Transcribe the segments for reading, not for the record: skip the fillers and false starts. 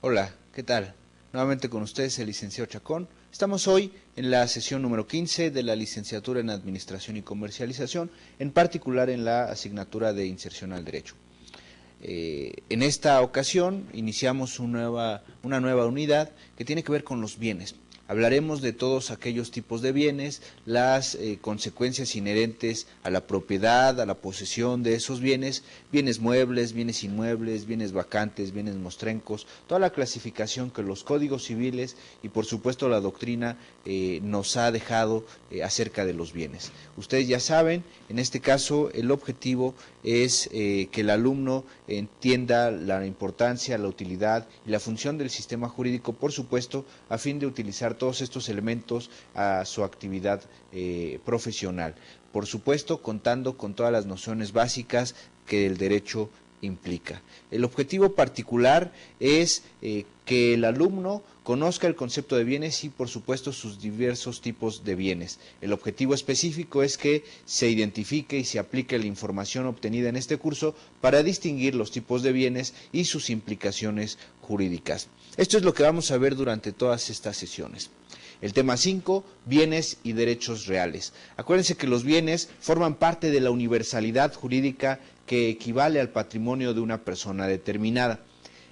Hola, ¿qué tal? Nuevamente con ustedes el licenciado Chacón. Estamos hoy en la sesión número 15 de la licenciatura en Administración y Comercialización, en particular en la asignatura de Inserción al Derecho. En esta ocasión iniciamos una nueva unidad que tiene que ver con los bienes. Hablaremos de todos aquellos tipos de bienes, las consecuencias inherentes a la propiedad, a la posesión de esos bienes, bienes muebles, bienes inmuebles, bienes vacantes, bienes mostrencos, toda la clasificación que los códigos civiles y por supuesto la doctrina nos ha dejado acerca de los bienes. Ustedes ya saben, en este caso el objetivo es que el alumno entienda la importancia, la utilidad y la función del sistema jurídico, por supuesto, a fin de utilizar todos estos elementos a su actividad profesional. Por supuesto, contando con todas las nociones básicas que el derecho implica. El objetivo particular es que el alumno conozca el concepto de bienes y por supuesto sus diversos tipos de bienes. El objetivo específico es que se identifique y se aplique la información obtenida en este curso para distinguir los tipos de bienes y sus implicaciones jurídicas. Esto es lo que vamos a ver durante todas estas sesiones. El tema 5, bienes y derechos reales. Acuérdense que los bienes forman parte de la universalidad jurídica que equivale al patrimonio de una persona determinada.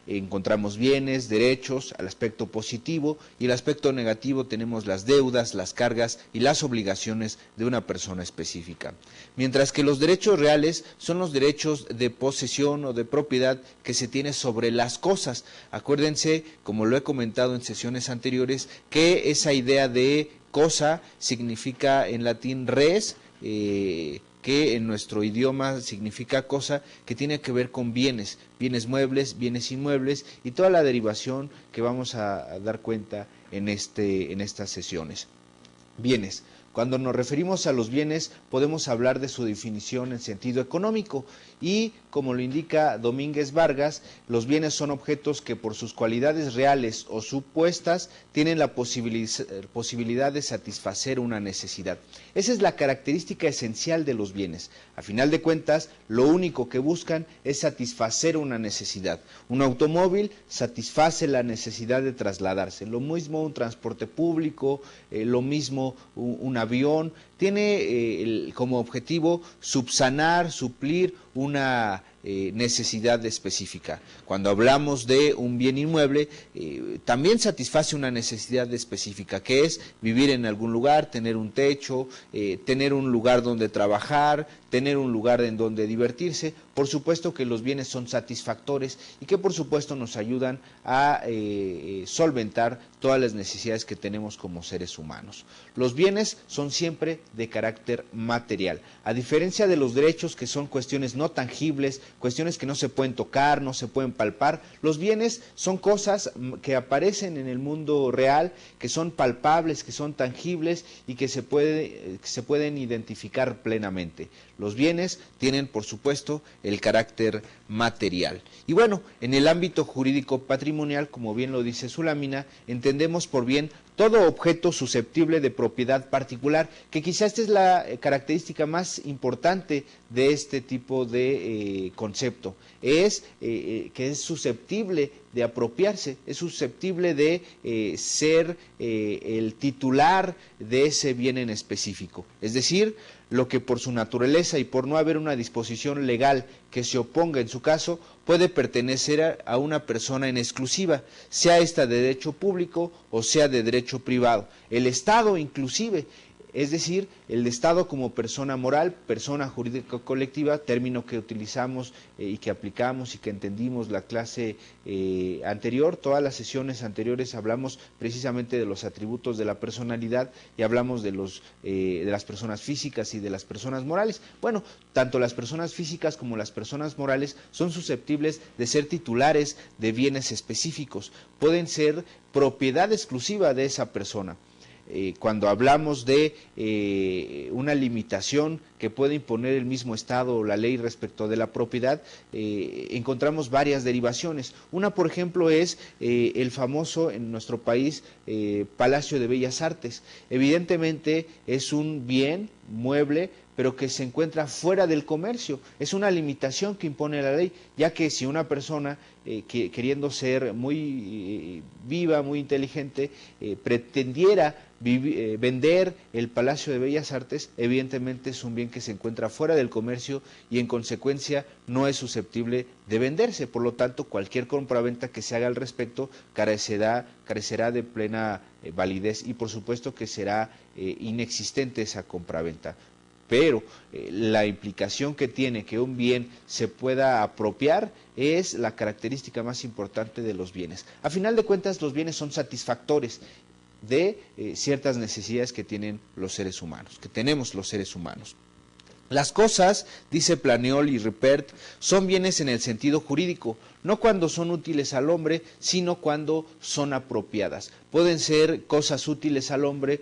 Encontramos bienes, derechos, al aspecto positivo, y el aspecto negativo tenemos las deudas, las cargas y las obligaciones de una persona específica. Mientras que los derechos reales son los derechos de posesión o de propiedad que se tiene sobre las cosas. Acuérdense, como lo he comentado en sesiones anteriores, que esa idea de cosa significa en latín res, que en nuestro idioma significa cosa, que tiene que ver con bienes, bienes muebles, bienes inmuebles y toda la derivación que vamos a dar cuenta en estas sesiones. Bienes. Cuando nos referimos a los bienes podemos hablar de su definición en sentido económico y, como lo indica Domínguez Vargas, los bienes son objetos que por sus cualidades reales o supuestas tienen la posibilidad de satisfacer una necesidad. Esa es la característica esencial de los bienes. A final de cuentas, lo único que buscan es satisfacer una necesidad. Un automóvil satisface la necesidad de trasladarse. Lo mismo un transporte público, lo mismo un avión, tiene como objetivo subsanar, suplir una necesidad específica. Cuando hablamos de un bien inmueble, también satisface una necesidad específica, que es vivir en algún lugar, tener un techo, tener un lugar donde trabajar, tener un lugar en donde divertirse. Por supuesto que los bienes son satisfactores y que por supuesto nos ayudan a solventar todas las necesidades que tenemos como seres humanos. Los bienes son siempre de carácter material, a diferencia de los derechos, que son cuestiones no tangibles, cuestiones que no se pueden tocar, no se pueden palpar. Los bienes son cosas que aparecen en el mundo real, que son palpables, que son tangibles y que se pueden identificar plenamente. Los bienes tienen, por supuesto, el carácter material. Y bueno, en el ámbito jurídico patrimonial, como bien lo dice su lámina, entendemos por bien todo objeto susceptible de propiedad particular, que quizá esta es la característica más importante de este tipo de concepto, es que es susceptible de apropiarse, es susceptible de ser el titular de ese bien en específico. Es decir, lo que por su naturaleza y por no haber una disposición legal que se oponga en su caso, puede pertenecer a una persona en exclusiva, sea esta de derecho público o sea de derecho privado. El Estado inclusive, es decir, el Estado como persona moral, persona jurídica colectiva, término que utilizamos y que aplicamos y que entendimos la clase anterior. Todas las sesiones anteriores hablamos precisamente de los atributos de la personalidad y hablamos de las personas físicas y de las personas morales. Bueno, tanto las personas físicas como las personas morales son susceptibles de ser titulares de bienes específicos, pueden ser propiedad exclusiva de esa persona. Cuando hablamos de una limitación que puede imponer el mismo Estado o la ley respecto de la propiedad, encontramos varias derivaciones. Una, por ejemplo, es el famoso en nuestro país Palacio de Bellas Artes. Evidentemente es un bien mueble pero que se encuentra fuera del comercio. Es una limitación que impone la ley, ya que si una persona queriendo ser muy viva, muy inteligente, pretendiera vender el Palacio de Bellas Artes, evidentemente es un bien que se encuentra fuera del comercio y en consecuencia no es susceptible de venderse. Por lo tanto, cualquier compraventa que se haga al respecto carecerá de plena validez y por supuesto que será inexistente esa compraventa. Pero la implicación que tiene que un bien se pueda apropiar es la característica más importante de los bienes. A final de cuentas, los bienes son satisfactores de ciertas necesidades que tienen los seres humanos, que tenemos los seres humanos. Las cosas, dice Planiol y Ripert, son bienes en el sentido jurídico, no cuando son útiles al hombre, sino cuando son apropiadas. Pueden ser cosas útiles al hombre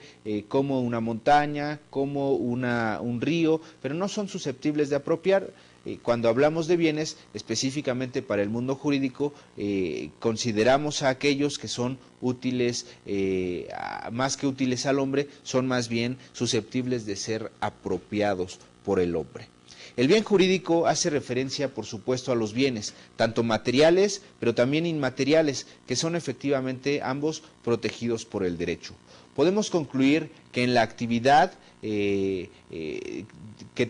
como una montaña, como un río, pero no son susceptibles de apropiar. Cuando hablamos de bienes, específicamente para el mundo jurídico, consideramos a aquellos que son útiles, más que útiles al hombre, son más bien susceptibles de ser apropiados por el hombre. El bien jurídico hace referencia, por supuesto, a los bienes, tanto materiales, pero también inmateriales, que son efectivamente ambos protegidos por el derecho. Podemos concluir que en la actividad que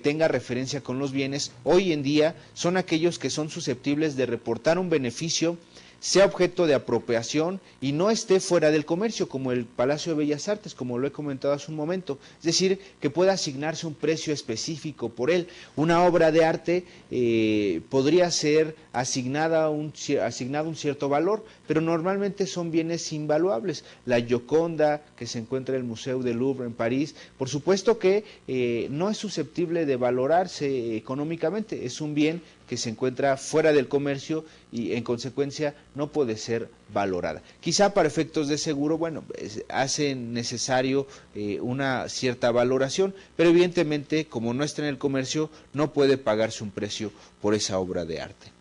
tenga referencia con los bienes, hoy en día son aquellos que son susceptibles de reportar un beneficio, sea objeto de apropiación y no esté fuera del comercio, como el Palacio de Bellas Artes, como lo he comentado hace un momento. Es decir, que pueda asignarse un precio específico por él. Una obra de arte podría ser asignado un cierto valor, pero normalmente son bienes invaluables. La Gioconda, que se encuentra en el Museo del Louvre en París, por supuesto que no es susceptible de valorarse económicamente, es un bien que se encuentra fuera del comercio y en consecuencia no puede ser valorada. Quizá para efectos de seguro, bueno, hace necesario una cierta valoración, pero evidentemente como no está en el comercio no puede pagarse un precio por esa obra de arte.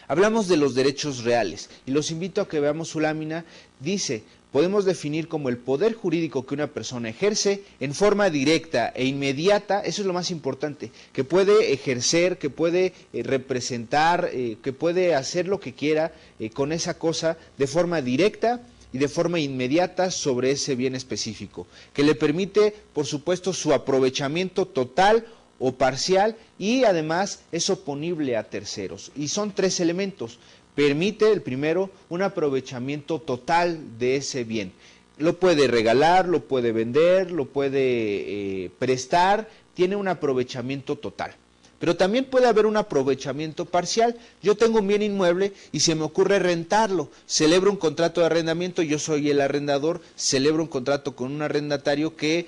Hablamos de los derechos reales y los invito a que veamos su lámina. Dice: podemos definir como el poder jurídico que una persona ejerce en forma directa e inmediata, eso es lo más importante, que puede ejercer, que puede representar, que puede hacer lo que quiera con esa cosa de forma directa y de forma inmediata sobre ese bien específico, que le permite, por supuesto, su aprovechamiento total o parcial y además es oponible a terceros. Y son tres elementos. Permite, el primero, un aprovechamiento total de ese bien. Lo puede regalar, lo puede vender, lo puede prestar, tiene un aprovechamiento total. Pero también puede haber un aprovechamiento parcial. Yo tengo un bien inmueble y se me ocurre rentarlo. Celebro un contrato de arrendamiento, yo soy el arrendador, celebro un contrato con un arrendatario que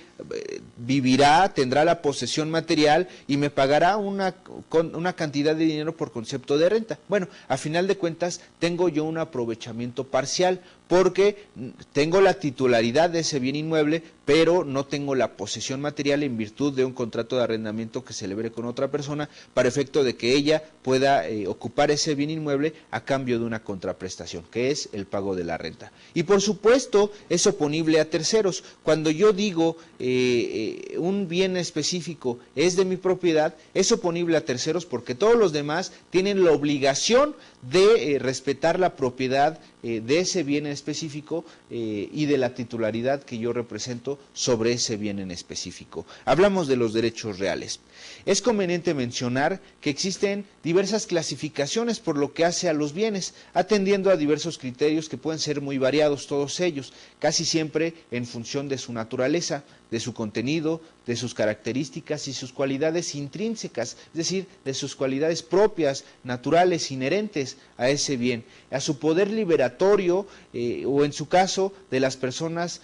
vivirá, tendrá la posesión material y me pagará una cantidad de dinero por concepto de renta. Bueno, a final de cuentas tengo yo un aprovechamiento parcial porque tengo la titularidad de ese bien inmueble, pero no tengo la posesión material en virtud de un contrato de arrendamiento que celebre con otra persona para efecto de que ella pueda ocupar ese bien inmueble a cambio de una contraprestación, que es el pago de la renta. Y por supuesto es oponible a terceros. Cuando yo digo un bien específico es de mi propiedad, es oponible a terceros porque todos los demás tienen la obligación de respetar la propiedad de ese bien en específico y de la titularidad que yo represento sobre ese bien en específico. Hablamos de los derechos reales. Es conveniente mencionar que existen diversas clasificaciones por lo que hace a los bienes, atendiendo a diversos criterios que pueden ser muy variados todos ellos, casi siempre en función de su naturaleza, de su contenido, de sus características y sus cualidades intrínsecas, es decir, de sus cualidades propias, naturales, inherentes a ese bien, a su poder liberatorio o en su caso de las personas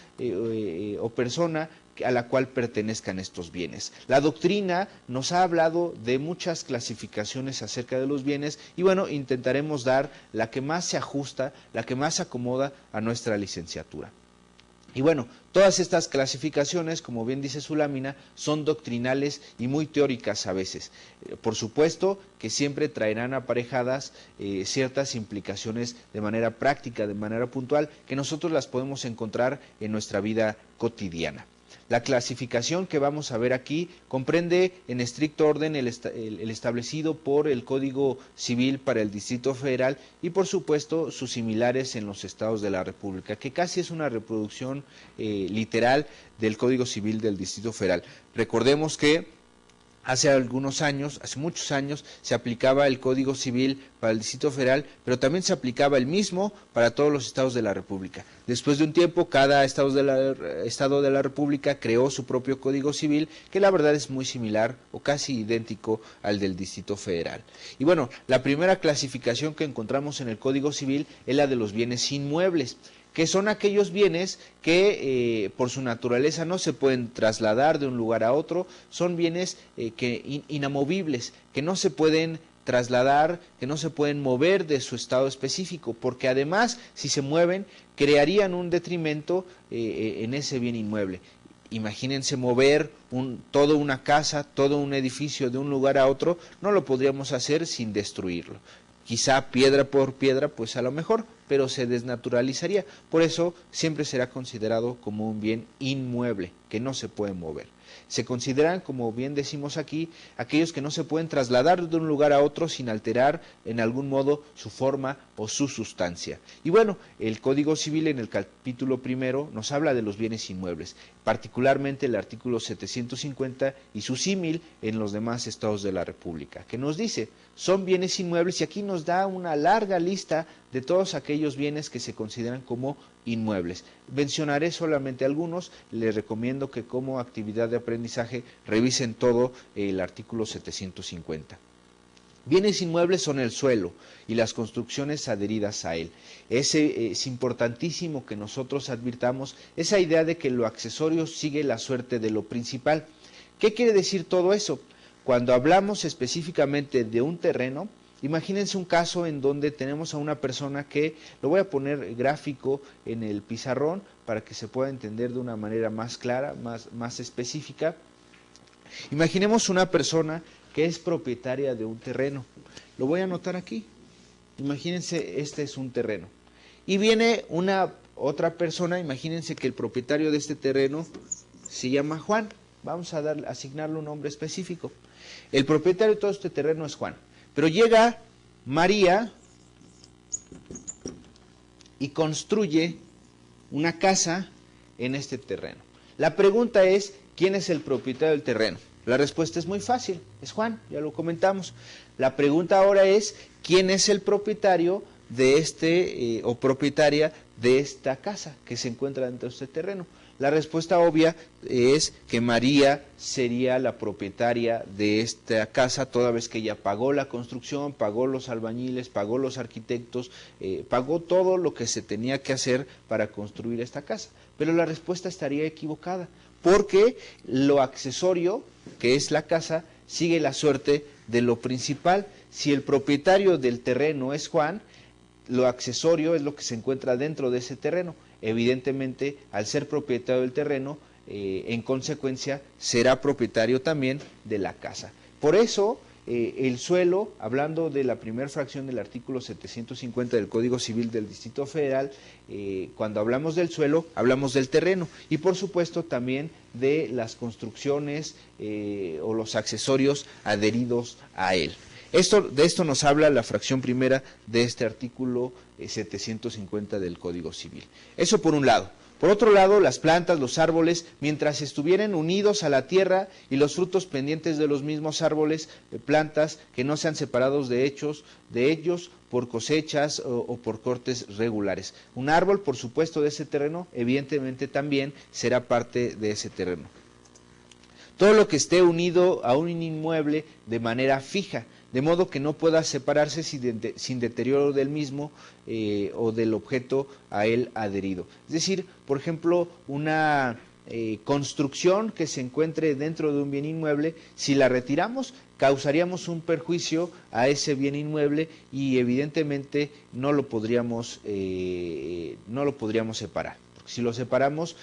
o persona a la cual pertenezcan estos bienes. La doctrina nos ha hablado de muchas clasificaciones acerca de los bienes y bueno, intentaremos dar la que más se ajusta, la que más se acomoda a nuestra licenciatura. Y bueno, todas estas clasificaciones, como bien dice su lámina, son doctrinales y muy teóricas a veces. Por supuesto que siempre traerán aparejadas ciertas implicaciones de manera práctica, de manera puntual, que nosotros las podemos encontrar en nuestra vida cotidiana. La clasificación que vamos a ver aquí comprende en estricto orden el establecido por el Código Civil para el Distrito Federal y por supuesto sus similares en los estados de la República, que casi es una reproducción literal del Código Civil del Distrito Federal. Recordemos que hace algunos años, hace muchos años, se aplicaba el Código Civil para el Distrito Federal, pero también se aplicaba el mismo para todos los estados de la República. Después de un tiempo, cada estado de la República creó su propio Código Civil, que la verdad es muy similar o casi idéntico al del Distrito Federal. Y bueno, la primera clasificación que encontramos en el Código Civil es la de los bienes inmuebles, que son aquellos bienes que por su naturaleza no se pueden trasladar de un lugar a otro, son bienes inamovibles, que no se pueden trasladar, que no se pueden mover de su estado específico, porque además, si se mueven, crearían un detrimento en ese bien inmueble. Imagínense mover toda una casa, todo un edificio de un lugar a otro, no lo podríamos hacer sin destruirlo. Quizá piedra por piedra, pues a lo mejor, pero se desnaturalizaría. Por eso siempre será considerado como un bien inmueble, que no se puede mover. Se consideran, como bien decimos aquí, aquellos que no se pueden trasladar de un lugar a otro sin alterar en algún modo su forma o su sustancia. Y bueno, el Código Civil en el capítulo primero nos habla de los bienes inmuebles, particularmente el artículo 750 y su símil en los demás estados de la República, que nos dice, son bienes inmuebles, y aquí nos da una larga lista de todos aquellos bienes que se consideran como inmuebles. Mencionaré solamente algunos, les recomiendo que como actividad de aprendizaje revisen todo el artículo 750. Bienes inmuebles son el suelo y las construcciones adheridas a él. Es importantísimo que nosotros advirtamos esa idea de que lo accesorio sigue la suerte de lo principal. ¿Qué quiere decir todo eso? Cuando hablamos específicamente de un terreno, imagínense un caso en donde tenemos a una persona que, lo voy a poner gráfico en el pizarrón para que se pueda entender de una manera más clara, más específica. Imaginemos una persona que es propietaria de un terreno. Lo voy a anotar aquí. Imagínense, este es un terreno. Y viene otra persona, imagínense que el propietario de este terreno se llama Juan. Vamos a asignarle un nombre específico. El propietario de todo este terreno es Juan. Pero llega María y construye una casa en este terreno. La pregunta es, ¿quién es el propietario del terreno? La respuesta es muy fácil, es Juan, ya lo comentamos. La pregunta ahora es, ¿quién es el propietario de o propietaria de esta casa que se encuentra dentro de este terreno? La respuesta obvia es que María sería la propietaria de esta casa, toda vez que ella pagó la construcción, pagó los albañiles, pagó los arquitectos, pagó todo lo que se tenía que hacer para construir esta casa. Pero la respuesta estaría equivocada, porque lo accesorio, que es la casa, sigue la suerte de lo principal. Si el propietario del terreno es Juan, lo accesorio es lo que se encuentra dentro de ese terreno. Evidentemente, al ser propietario del terreno, en consecuencia, será propietario también de la casa. Por eso, el suelo, hablando de la primera fracción del artículo 750 del Código Civil del Distrito Federal, cuando hablamos del suelo, hablamos del terreno y por supuesto también de las construcciones o los accesorios adheridos a él. De esto nos habla la fracción primera de este artículo 750 del Código Civil. Eso por un lado. Por otro lado, las plantas, los árboles, mientras estuvieran unidos a la tierra y los frutos pendientes de los mismos árboles, plantas que no sean separados de ellos por cosechas o por cortes regulares. Un árbol, por supuesto, de ese terreno, evidentemente también será parte de ese terreno. Todo lo que esté unido a un inmueble de manera fija, de modo que no pueda separarse sin deterioro del mismo o del objeto a él adherido. Es decir, por ejemplo, una construcción que se encuentre dentro de un bien inmueble, si la retiramos, causaríamos un perjuicio a ese bien inmueble y evidentemente no lo podríamos separar. Porque si lo separamos,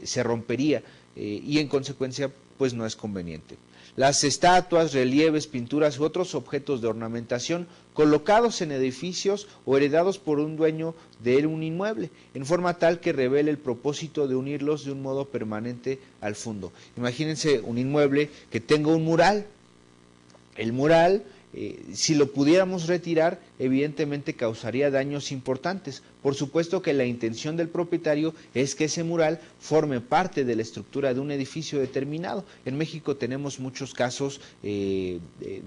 se rompería y en consecuencia, pues no es conveniente. las estatuas, relieves, pinturas u otros objetos de ornamentación colocados en edificios o heredados por un dueño de un inmueble, en forma tal que revele el propósito de unirlos de un modo permanente al fondo. Imagínense un inmueble que tenga un mural. El mural, si lo pudiéramos retirar, evidentemente causaría daños importantes. Por supuesto que la intención del propietario es que ese mural forme parte de la estructura de un edificio determinado. En México tenemos muchos casos de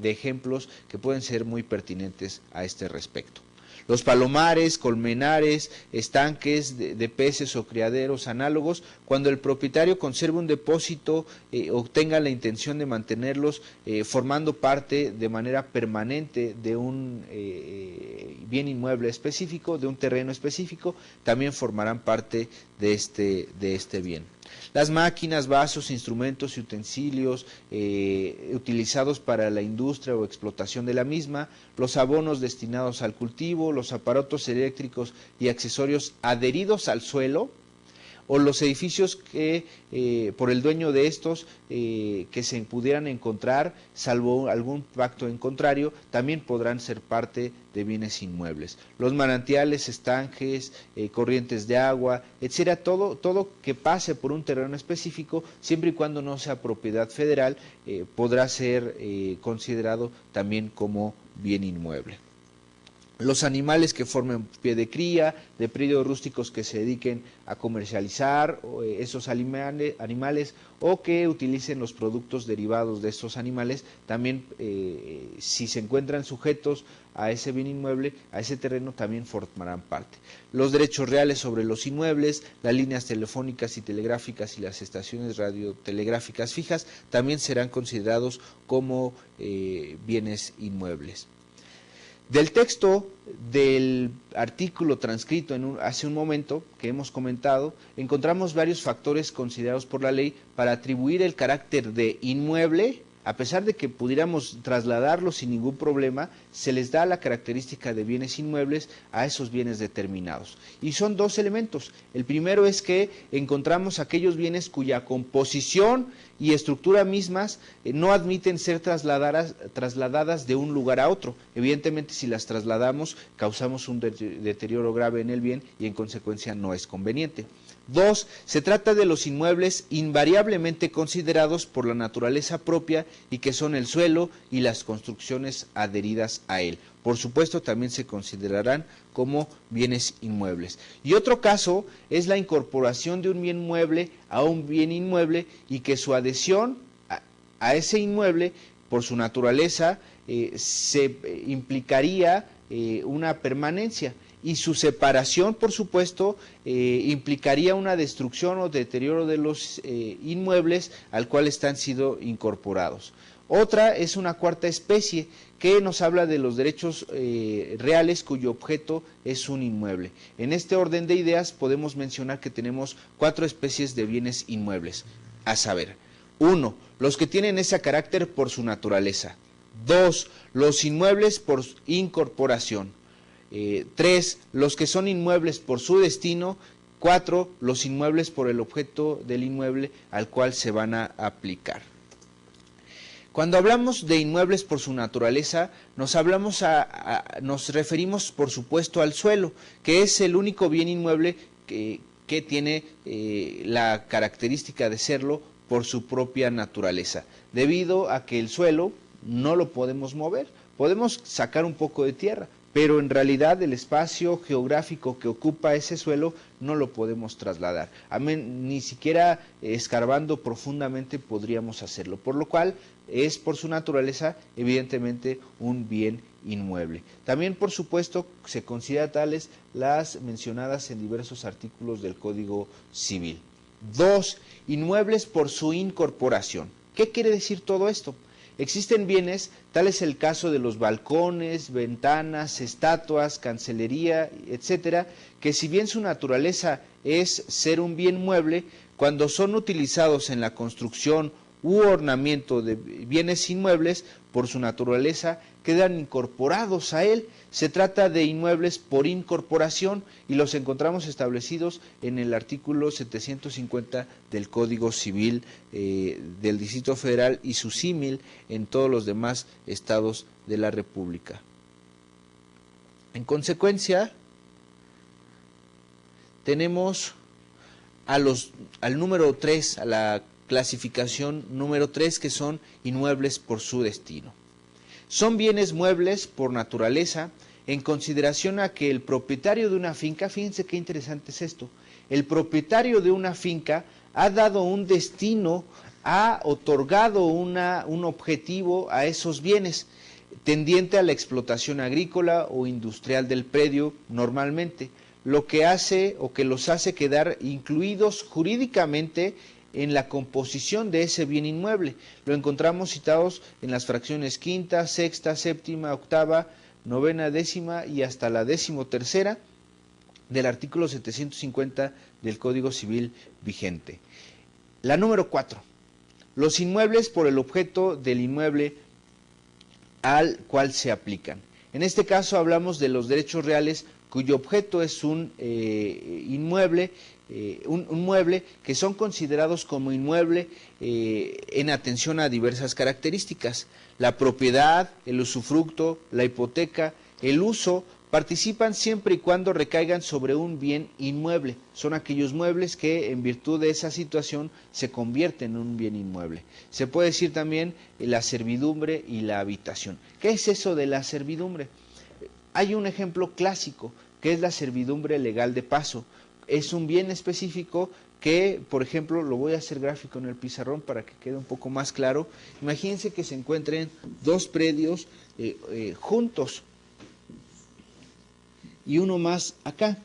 ejemplos que pueden ser muy pertinentes a este respecto. Los palomares, colmenares, estanques de peces o criaderos análogos, cuando el propietario conserve un depósito o tenga la intención de mantenerlos formando parte de manera permanente de un bien inmueble específico, de un terreno específico, también formarán parte de este bien. Las máquinas, vasos, instrumentos y utensilios utilizados para la industria o explotación de la misma, los abonos destinados al cultivo, los aparatos eléctricos y accesorios adheridos al suelo, o los edificios que por el dueño de estos que se pudieran encontrar, salvo algún pacto en contrario, también podrán ser parte de bienes inmuebles. Los manantiales, estanques, corrientes de agua, etcétera, todo que pase por un terreno específico, siempre y cuando no sea propiedad federal, podrá ser considerado también como bien inmueble. Los animales que formen pie de cría, de predios rústicos que se dediquen a comercializar esos animales o que utilicen los productos derivados de estos animales, también si se encuentran sujetos a ese bien inmueble, a ese terreno, también formarán parte. Los derechos reales sobre los inmuebles, las líneas telefónicas y telegráficas y las estaciones radiotelegráficas fijas también serán considerados como bienes inmuebles. Del texto del artículo transcrito hace un momento que hemos comentado, encontramos varios factores considerados por la ley para atribuir el carácter de inmueble. A pesar de que pudiéramos trasladarlo sin ningún problema, se les da la característica de bienes inmuebles a esos bienes determinados. Y son dos elementos. El primero es que encontramos aquellos bienes cuya composición y estructura mismas no admiten ser trasladadas de un lugar a otro. Evidentemente, si las trasladamos, causamos un deterioro grave en el bien y en consecuencia no es conveniente. 2. Se trata de los inmuebles invariablemente considerados por la naturaleza propia y que son el suelo y las construcciones adheridas a él. Por supuesto, también se considerarán como bienes inmuebles. Y otro caso es la incorporación de un bien mueble a un bien inmueble y que su adhesión a ese inmueble, por su naturaleza, se implicaría una permanencia. Y su separación, por supuesto, implicaría una destrucción o deterioro de los inmuebles al cual están sido incorporados. Otra es una cuarta especie que nos habla de los derechos reales cuyo objeto es un inmueble. En este orden de ideas podemos mencionar que tenemos 4 especies de bienes inmuebles, a saber, 1. Los que tienen ese carácter por su naturaleza. 2. Los inmuebles por incorporación. 3. Los que son inmuebles por su destino. 4. Los inmuebles por el objeto del inmueble al cual se van a aplicar. Cuando hablamos de inmuebles por su naturaleza, nos referimos por supuesto al suelo, que es el único bien inmueble que tiene la característica de serlo por su propia naturaleza, debido a que el suelo no lo podemos mover, podemos sacar un poco de tierra, pero en realidad el espacio geográfico que ocupa ese suelo no lo podemos trasladar. Ni siquiera escarbando profundamente podríamos hacerlo, por lo cual es por su naturaleza evidentemente un bien inmueble. También, por supuesto, se considera tales las mencionadas en diversos artículos del Código Civil. 2. Inmuebles por su incorporación. ¿Qué quiere decir todo esto? Existen bienes, tal es el caso de los balcones, ventanas, estatuas, cancelería, etcétera, que si bien su naturaleza es ser un bien mueble, cuando son utilizados en la construcción u ornamiento de bienes inmuebles, por su naturaleza, quedan incorporados a él. Se trata de inmuebles por incorporación y los encontramos establecidos en el artículo 750 del Código Civil del Distrito Federal y su símil en todos los demás estados de la República. En consecuencia, tenemos al número 3, a la clasificación número 3, que son inmuebles por su destino. Son bienes muebles por naturaleza, en consideración a que el propietario de una finca, fíjense qué interesante es esto, el propietario de una finca ha dado un destino, ha otorgado un objetivo a esos bienes, tendiente a la explotación agrícola o industrial del predio normalmente, lo que hace o que los hace quedar incluidos jurídicamente en la composición de ese bien inmueble. Lo encontramos citados en las fracciones quinta, sexta, séptima, octava, novena, décima y hasta la 13ª del artículo 750 del Código Civil vigente. La número 4. Los inmuebles por el objeto del inmueble al cual se aplican. En este caso hablamos de los derechos reales cuyo objeto es un inmueble, un mueble que son considerados como inmueble en atención a diversas características. La propiedad, el usufructo, la hipoteca, el uso participan siempre y cuando recaigan sobre un bien inmueble. Son aquellos muebles que en virtud de esa situación se convierten en un bien inmueble. Se puede decir también la servidumbre y la habitación. ¿Qué es eso de la servidumbre? Hay un ejemplo clásico que es la servidumbre legal de paso. Es un bien específico que, por ejemplo, lo voy a hacer gráfico en el pizarrón para que quede un poco más claro. Imagínense que se encuentren dos predios juntos y uno más acá.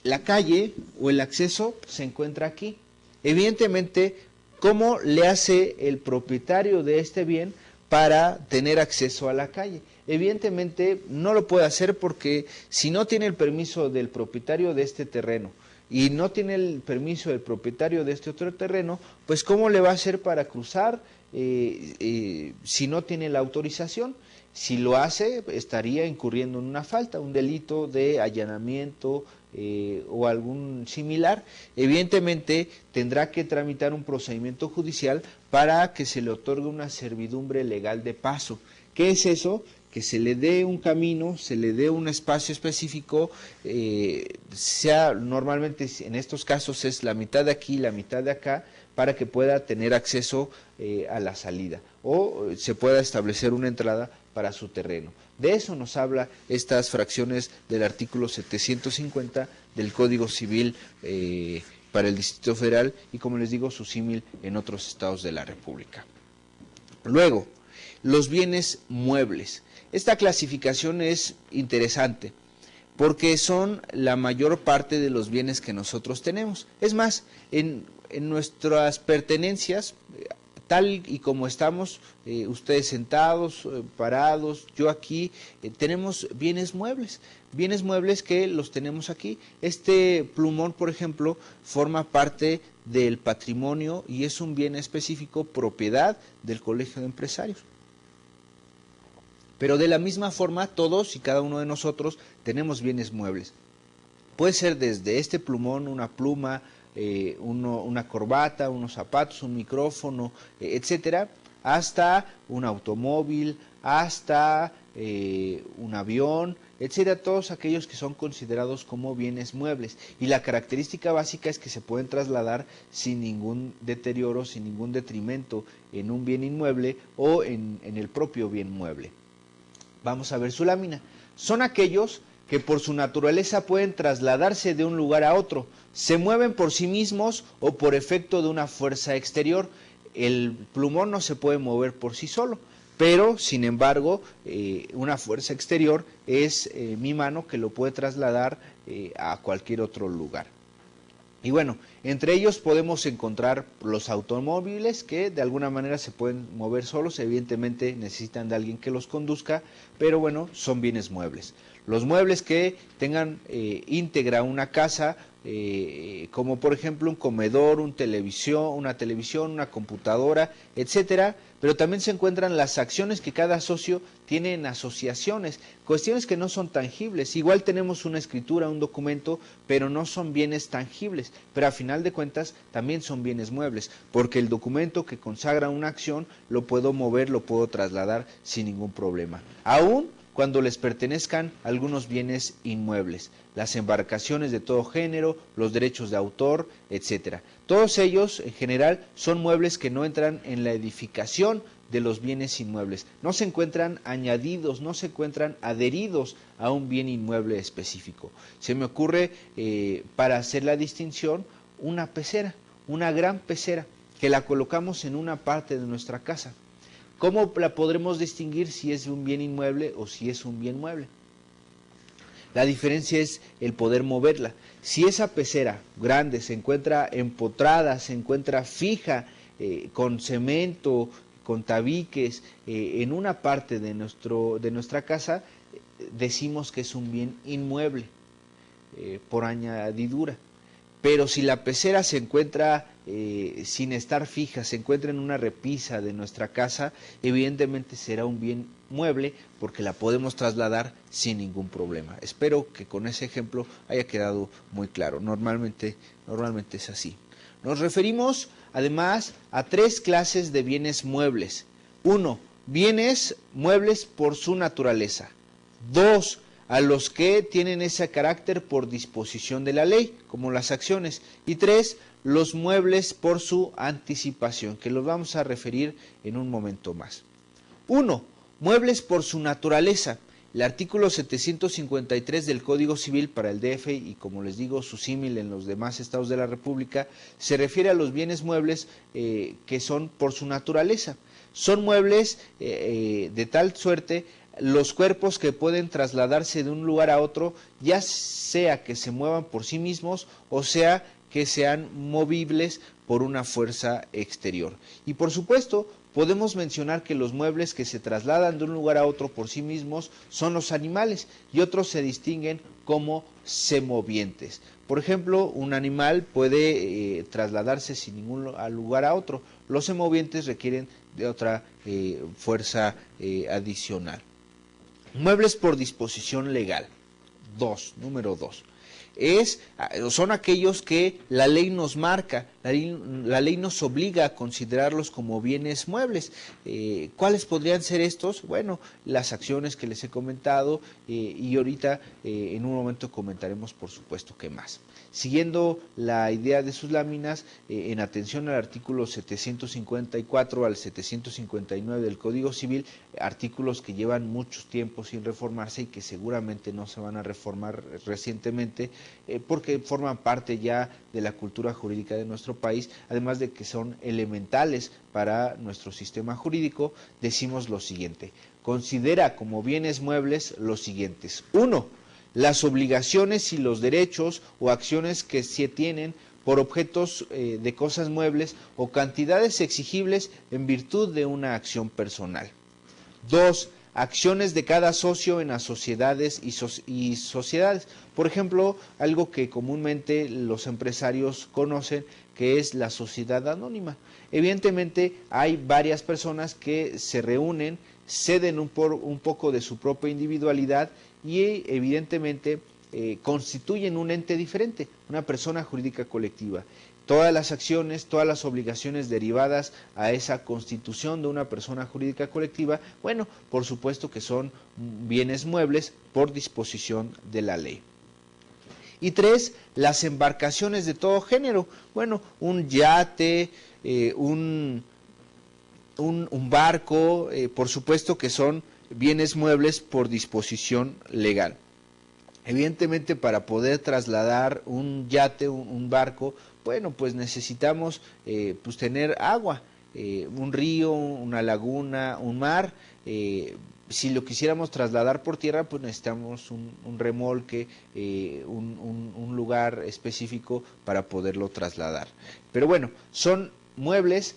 La calle o el acceso se encuentra aquí. Evidentemente, ¿cómo le hace el propietario de este bien para tener acceso a la calle? Evidentemente no lo puede hacer porque si no tiene el permiso del propietario de este terreno y no tiene el permiso del propietario de este otro terreno, pues ¿cómo le va a hacer para cruzar si no tiene la autorización? Si lo hace, estaría incurriendo en una falta, un delito de allanamiento o algún similar. Evidentemente tendrá que tramitar un procedimiento judicial para que se le otorgue una servidumbre legal de paso. ¿Qué es eso? Que se le dé un camino, se le dé un espacio específico, sea normalmente en estos casos es la mitad de aquí, la mitad de acá, para que pueda tener acceso a la salida o se pueda establecer una entrada para su terreno. De eso nos habla estas fracciones del artículo 750 del Código Civil para el Distrito Federal y, como les digo, su símil en otros estados de la República. Luego, los bienes muebles. Esta clasificación es interesante porque son la mayor parte de los bienes que nosotros tenemos. Es más, en nuestras pertenencias, tal y como estamos, ustedes sentados, parados, yo aquí, tenemos bienes muebles que los tenemos aquí. Este plumón, por ejemplo, forma parte del patrimonio y es un bien específico, propiedad del Colegio de Empresarios. Pero de la misma forma, todos y cada uno de nosotros tenemos bienes muebles. Puede ser desde este plumón, una pluma, una corbata, unos zapatos, un micrófono, etcétera, hasta un automóvil, hasta un avión, etcétera, todos aquellos que son considerados como bienes muebles. Y la característica básica es que se pueden trasladar sin ningún deterioro, sin ningún detrimento en un bien inmueble o en el propio bien mueble. Vamos a ver su lámina. Son aquellos que por su naturaleza pueden trasladarse de un lugar a otro, se mueven por sí mismos o por efecto de una fuerza exterior. El plumón no se puede mover por sí solo, pero sin embargo una fuerza exterior es mi mano que lo puede trasladar a cualquier otro lugar. Y bueno, entre ellos podemos encontrar los automóviles que de alguna manera se pueden mover solos, evidentemente necesitan de alguien que los conduzca, pero bueno, son bienes muebles. Los muebles que tengan íntegra una casa como por ejemplo un comedor, una televisión, una computadora, etcétera, pero también se encuentran las acciones que cada socio tiene en asociaciones, cuestiones que no son tangibles. Igual tenemos una escritura, un documento, pero no son bienes tangibles, pero a final de cuentas también son bienes muebles, porque el documento que consagra una acción lo puedo mover, lo puedo trasladar sin ningún problema, aún cuando les pertenezcan algunos bienes inmuebles, las embarcaciones de todo género, los derechos de autor, etcétera. Todos ellos, en general, son muebles que no entran en la edificación de los bienes inmuebles. No se encuentran añadidos, no se encuentran adheridos a un bien inmueble específico. Se me ocurre, para hacer la distinción, una pecera, una gran pecera, que la colocamos en una parte de nuestra casa. ¿Cómo la podremos distinguir si es un bien inmueble o si es un bien mueble? La diferencia es el poder moverla. Si esa pecera grande se encuentra empotrada, se encuentra fija, con cemento, con tabiques, en una parte de nuestra casa, decimos que es un bien inmueble, por añadidura. Pero si la pecera se encuentra sin estar fija, se encuentra en una repisa de nuestra casa, evidentemente será un bien mueble porque la podemos trasladar sin ningún problema. Espero que con ese ejemplo haya quedado muy claro. Normalmente es así. Nos referimos además a 3 clases de bienes muebles. 1. Bienes muebles por su naturaleza. 2. A los que tienen ese carácter por disposición de la ley, como las acciones. Y 3, los muebles por su anticipación, que los vamos a referir en un momento más. 1. Muebles por su naturaleza. El artículo 753 del Código Civil para el DF y, como les digo, su símil en los demás estados de la República, se refiere a los bienes muebles que son por su naturaleza. Son muebles de tal suerte los cuerpos que pueden trasladarse de un lugar a otro, ya sea que se muevan por sí mismos o sea que sean movibles por una fuerza exterior. Y por supuesto, podemos mencionar que los muebles que se trasladan de un lugar a otro por sí mismos son los animales y otros se distinguen como semovientes. Por ejemplo, un animal puede trasladarse sin ningún lugar a otro. Los semovientes requieren de otra fuerza adicional. Muebles por disposición legal. Número 2. Son aquellos que la ley nos marca, la ley nos obliga a considerarlos como bienes muebles. ¿Cuáles podrían ser estos? Bueno, las acciones que les he comentado y ahorita en un momento comentaremos por supuesto qué más. Siguiendo la idea de sus láminas, en atención al artículo 754 al 759 del Código Civil, artículos que llevan mucho tiempo sin reformarse y que seguramente no se van a reformar recientemente, porque forman parte ya de la cultura jurídica de nuestro país, además de que son elementales para nuestro sistema jurídico, decimos lo siguiente: considera como bienes muebles los siguientes. 1. Las obligaciones y los derechos o acciones que se tienen por objetos de cosas muebles o cantidades exigibles en virtud de una acción personal. 2. Acciones de cada socio en las sociedades y sociedades. Por ejemplo, algo que comúnmente los empresarios conocen, que es la sociedad anónima. Evidentemente hay varias personas que se reúnen, ceden un poco de su propia individualidad y evidentemente constituyen un ente diferente, una persona jurídica colectiva. Todas las acciones, todas las obligaciones derivadas a esa constitución de una persona jurídica colectiva, bueno, por supuesto que son bienes muebles por disposición de la ley. Y 3, las embarcaciones de todo género. Bueno, un yate, un barco, por supuesto que son bienes muebles por disposición legal. Evidentemente, para poder trasladar un yate, un barco, bueno, pues necesitamos pues tener agua, un río, una laguna, un mar. Si lo quisiéramos trasladar por tierra, pues necesitamos un remolque, un lugar específico para poderlo trasladar. Pero bueno, son muebles,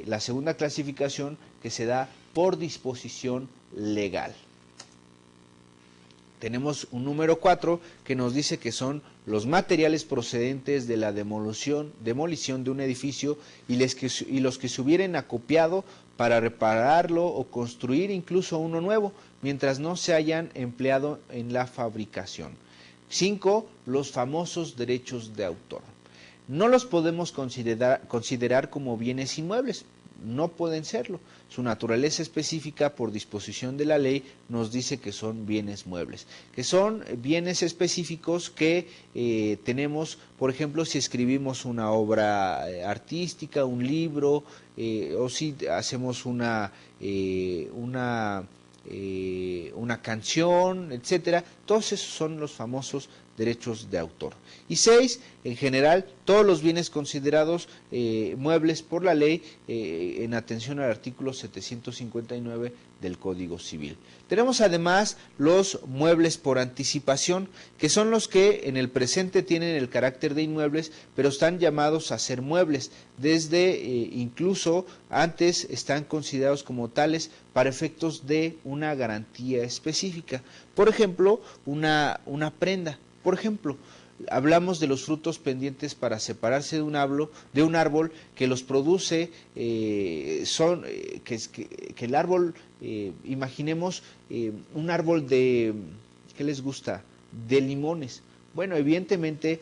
la segunda clasificación, que se da por disposición legal. Tenemos un número 4 que nos dice que son los materiales procedentes de la demolición de un edificio y los que se hubieran acopiado para repararlo o construir incluso uno nuevo, mientras no se hayan empleado en la fabricación. 5. Los famosos derechos de autor. No los podemos considerar como bienes inmuebles, no pueden serlo. Su naturaleza específica por disposición de la ley nos dice que son bienes muebles, que son bienes específicos que tenemos, por ejemplo, si escribimos una obra artística, un libro, o si hacemos una canción, etcétera. Todos esos son los famosos derechos de autor. Y 6, en general, todos los bienes considerados muebles por la ley en atención al artículo 759 del Código Civil. Tenemos además los muebles por anticipación, que son los que en el presente tienen el carácter de inmuebles, pero están llamados a ser muebles. Desde incluso antes están considerados como tales para efectos de una garantía específica. Por ejemplo, una prenda. Por ejemplo, hablamos de los frutos pendientes para separarse de un árbol que los produce, que el árbol, imaginemos un árbol de, ¿qué les gusta? De limones. Bueno, evidentemente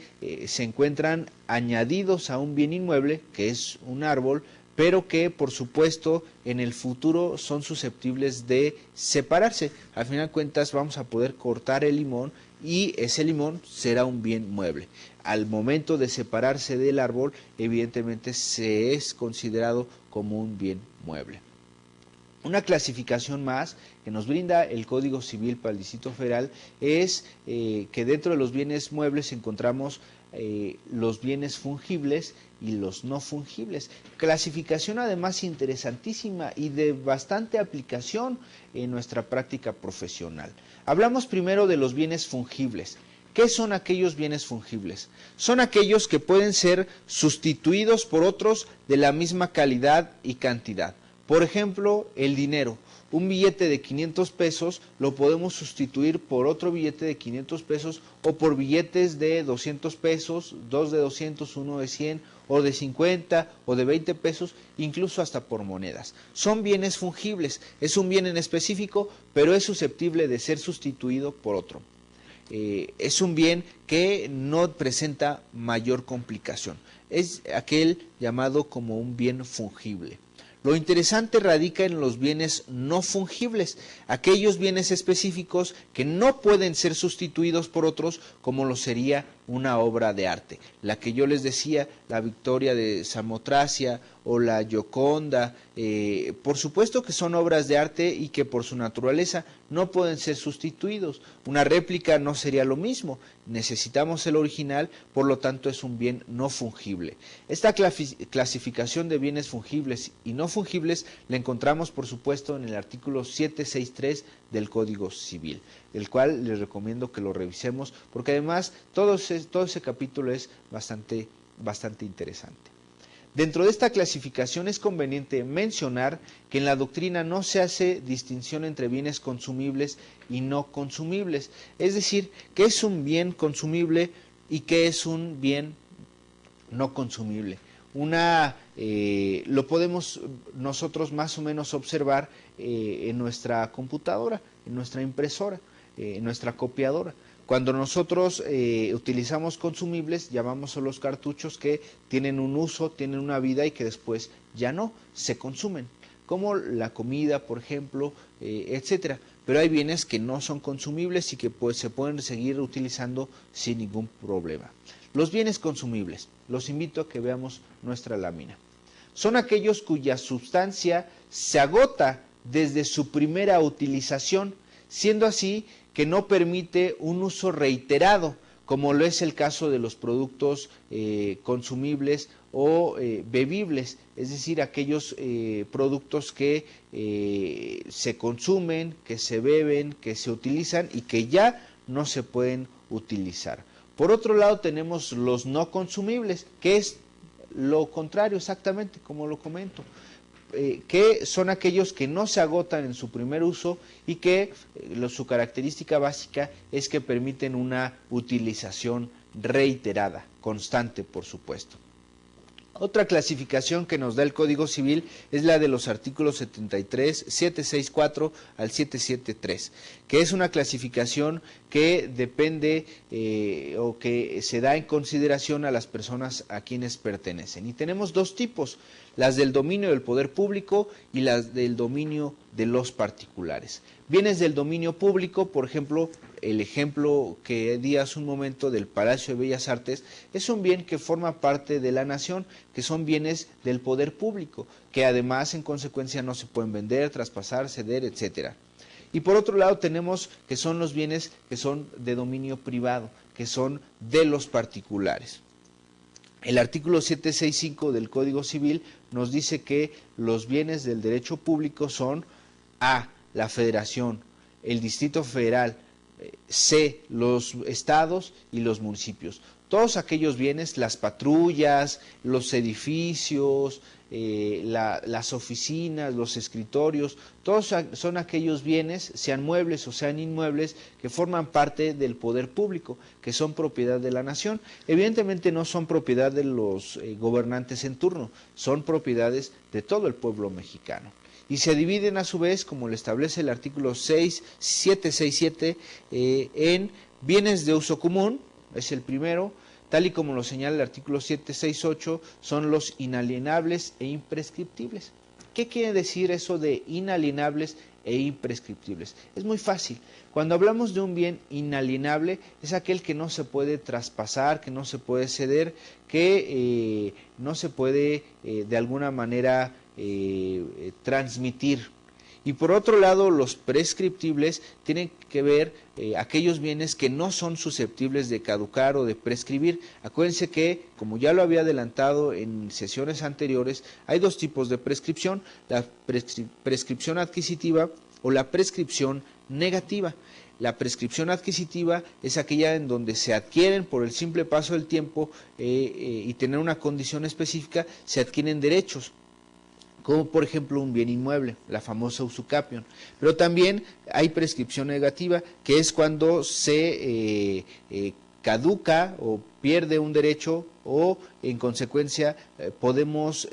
se encuentran añadidos a un bien inmueble, que es un árbol, pero que por supuesto en el futuro son susceptibles de separarse. Al final de cuentas vamos a poder cortar el limón y ese limón será un bien mueble. Al momento de separarse del árbol, evidentemente se es considerado como un bien mueble. Una clasificación más que nos brinda el Código Civil para el Distrito Federal es que dentro de los bienes muebles encontramos los bienes fungibles y los no fungibles. Clasificación además interesantísima y de bastante aplicación en nuestra práctica profesional. Hablamos primero de los bienes fungibles. ¿Qué son aquellos bienes fungibles? Son aquellos que pueden ser sustituidos por otros de la misma calidad y cantidad. Por ejemplo, el dinero. Un billete de 500 pesos lo podemos sustituir por otro billete de 500 pesos o por billetes de 200 pesos, dos de 200, uno de 100 o de 50 o de 20 pesos, incluso hasta por monedas. Son bienes fungibles, es un bien en específico, pero es susceptible de ser sustituido por otro. Es un bien que no presenta mayor complicación, es aquel llamado como un bien fungible. Lo interesante radica en los bienes no fungibles, aquellos bienes específicos que no pueden ser sustituidos por otros, como lo sería una obra de arte. La que yo les decía, la Victoria de Samotracia o la Gioconda, por supuesto que son obras de arte y que por su naturaleza no pueden ser sustituidos. Una réplica no sería lo mismo, necesitamos el original, por lo tanto es un bien no fungible. Esta clasificación de bienes fungibles y no fungibles la encontramos por supuesto en el artículo 763 del Código Civil, el cual les recomiendo que lo revisemos porque además todo ese capítulo es bastante interesante. Dentro de esta clasificación es conveniente mencionar que en la doctrina no se hace distinción entre bienes consumibles y no consumibles, es decir, qué es un bien consumible y qué es un bien no consumible. Lo podemos nosotros más o menos observar en nuestra computadora, en nuestra impresora, en nuestra copiadora. Cuando nosotros utilizamos consumibles, llamamos a los cartuchos que tienen un uso, tienen una vida y que después ya no se consumen, como la comida, por ejemplo, etcétera. Pero hay bienes que no son consumibles y que pues, se pueden seguir utilizando sin ningún problema. Los bienes consumibles, los invito a que veamos nuestra lámina. Son aquellos cuya sustancia se agota desde su primera utilización, siendo así que no permite un uso reiterado, como lo es el caso de los productos consumibles o bebibles, es decir, aquellos productos que se consumen, que se beben, que se utilizan y que ya no se pueden utilizar. Por otro lado tenemos los no consumibles, que es lo contrario exactamente como lo comento, que son aquellos que no se agotan en su primer uso y que su característica básica es que permiten una utilización reiterada, constante, por supuesto. Otra clasificación que nos da el Código Civil es la de los artículos 73, 764 al 773, que es una clasificación que depende o que se da en consideración a las personas a quienes pertenecen. Y tenemos dos tipos, las del dominio del poder público y las del dominio de los particulares. Bienes del dominio público, por ejemplo, el ejemplo que di hace un momento del Palacio de Bellas Artes, es un bien que forma parte de la nación, que son bienes del poder público, que además en consecuencia no se pueden vender, traspasar, ceder, etcétera. Y por otro lado tenemos que son los bienes que son de dominio privado, que son de los particulares. El artículo 765 del Código Civil nos dice que los bienes del derecho público son A, la Federación, el Distrito Federal, C, los estados y los municipios. Todos aquellos bienes, las patrullas, los edificios, las oficinas, los escritorios, todos son aquellos bienes, sean muebles o sean inmuebles, que forman parte del poder público, que son propiedad de la nación. Evidentemente no son propiedad de los gobernantes en turno, son propiedades de todo el pueblo mexicano. Y se dividen a su vez, como lo establece el artículo 767, en bienes de uso común, es el primero, tal y como lo señala el artículo 768, son los inalienables e imprescriptibles. ¿Qué quiere decir eso de inalienables e imprescriptibles? Es muy fácil. Cuando hablamos de un bien inalienable, es aquel que no se puede traspasar, que no se puede ceder, que no se puede de alguna manera transmitir. Y por otro lado, los prescriptibles tienen que ver aquellos bienes que no son susceptibles de caducar o de prescribir. Acuérdense que, como ya lo había adelantado en sesiones anteriores, hay dos tipos de prescripción, la prescripción adquisitiva o la prescripción negativa. La prescripción adquisitiva es aquella en donde se adquieren por el simple paso del tiempo y tener una condición específica, se adquieren derechos, como por ejemplo un bien inmueble, la famosa usucapión. Pero también hay prescripción negativa, que es cuando se caduca o pierde un derecho o en consecuencia podemos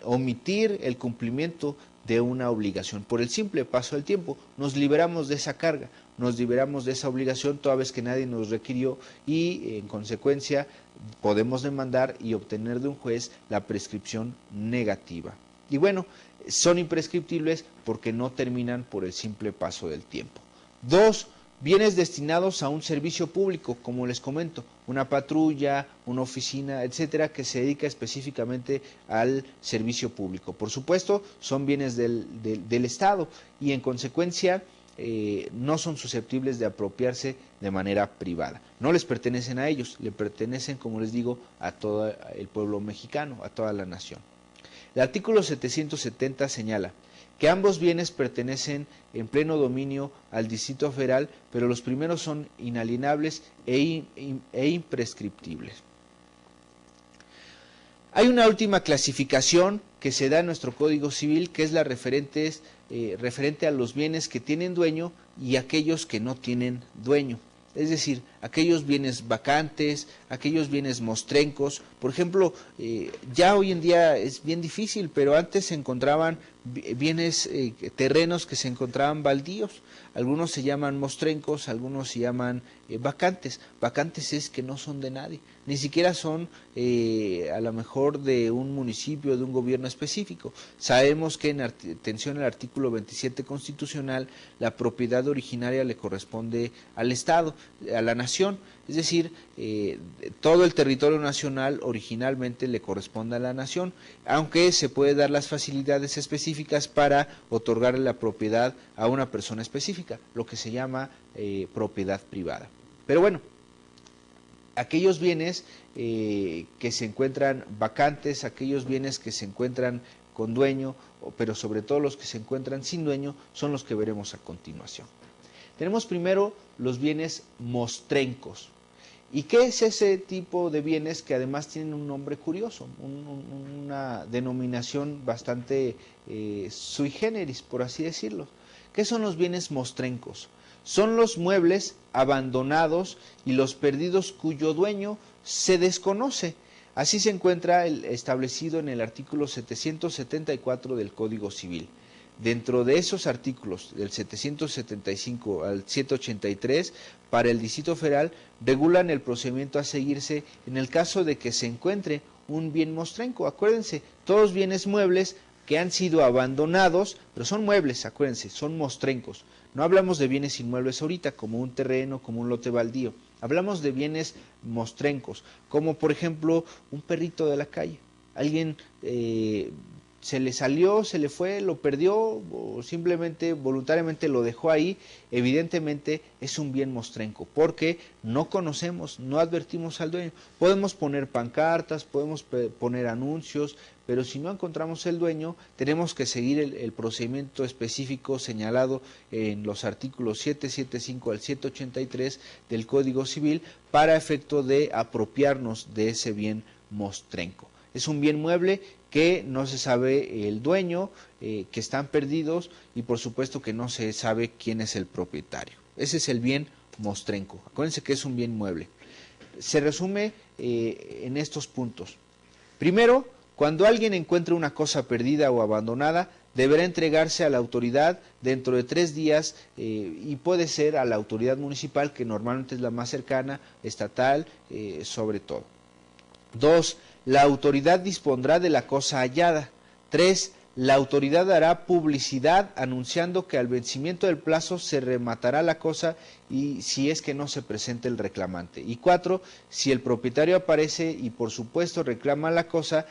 omitir el cumplimiento de una obligación. Por el simple paso del tiempo nos liberamos de esa carga, nos liberamos de esa obligación toda vez que nadie nos requirió y en consecuencia podemos demandar y obtener de un juez la prescripción negativa. Y bueno, son imprescriptibles porque no terminan por el simple paso del tiempo. Dos, bienes destinados a un servicio público, como les comento, una patrulla, una oficina, etcétera, que se dedica específicamente al servicio público. Por supuesto, son bienes del Estado y en consecuencia no son susceptibles de apropiarse de manera privada. No les pertenecen a ellos, le pertenecen, como les digo, a todo el pueblo mexicano, a toda la nación. El artículo 770 señala que ambos bienes pertenecen en pleno dominio al Distrito Federal, pero los primeros son inalienables e imprescriptibles. Hay una última clasificación que se da en nuestro Código Civil, que es la referente a los bienes que tienen dueño y aquellos que no tienen dueño. Es decir, aquellos bienes vacantes, aquellos bienes mostrencos. Por ejemplo, ya hoy en día es bien difícil, pero antes se encontraban bienes, terrenos que se encontraban baldíos. Algunos se llaman mostrencos, algunos se llaman vacantes. Vacantes es que no son de nadie, ni siquiera son a lo mejor de un municipio, de un gobierno específico. Sabemos que en atención al artículo 27 constitucional, la propiedad originaria le corresponde al Estado, a la nación, es decir, todo el territorio nacional originalmente le corresponde a la nación, aunque se puede dar las facilidades específicas para otorgarle la propiedad a una persona específica, lo que se llama propiedad privada. Pero bueno, aquellos bienes que se encuentran vacantes, aquellos bienes que se encuentran con dueño, pero sobre todo los que se encuentran sin dueño, son los que veremos a continuación. Tenemos primero los bienes mostrencos. ¿Y qué es ese tipo de bienes que además tienen un nombre curioso, una denominación bastante sui generis, por así decirlo? ¿Qué son los bienes mostrencos? son los muebles abandonados y los perdidos cuyo dueño se desconoce. Así se encuentra establecido en el artículo 774 del Código Civil. Dentro de esos artículos, del 775 al 783, para el Distrito Federal, regulan el procedimiento a seguirse en el caso de que se encuentre un bien mostrenco. Acuérdense, todos bienes muebles que han sido abandonados, pero son muebles, acuérdense, son mostrencos. No hablamos de bienes inmuebles ahorita, como un terreno, como un lote baldío. Hablamos de bienes mostrencos, como por ejemplo un perrito de la calle. Alguien se le salió, se le fue, lo perdió o simplemente voluntariamente lo dejó ahí. Evidentemente es un bien mostrenco porque no conocemos, no advertimos al dueño. Podemos poner pancartas, podemos poner anuncios, pero si no encontramos el dueño, tenemos que seguir el procedimiento específico señalado en los artículos 775 al 783 del Código Civil para efecto de apropiarnos de ese bien mostrenco. Es un bien mueble que no se sabe el dueño, que están perdidos y por supuesto que no se sabe quién es el propietario. Ese es el bien mostrenco. Acuérdense que es un bien mueble. Se resume en estos puntos. Primero, cuando alguien encuentra una cosa perdida o abandonada, deberá entregarse a la autoridad dentro de 3 días y puede ser a la autoridad municipal, que normalmente es la más cercana, estatal, sobre todo. 2. La autoridad dispondrá de la cosa hallada. 3. La autoridad hará publicidad anunciando que al vencimiento del plazo se rematará la cosa y si es que no se presenta el reclamante. Y 4. Si el propietario aparece y por supuesto reclama la cosa,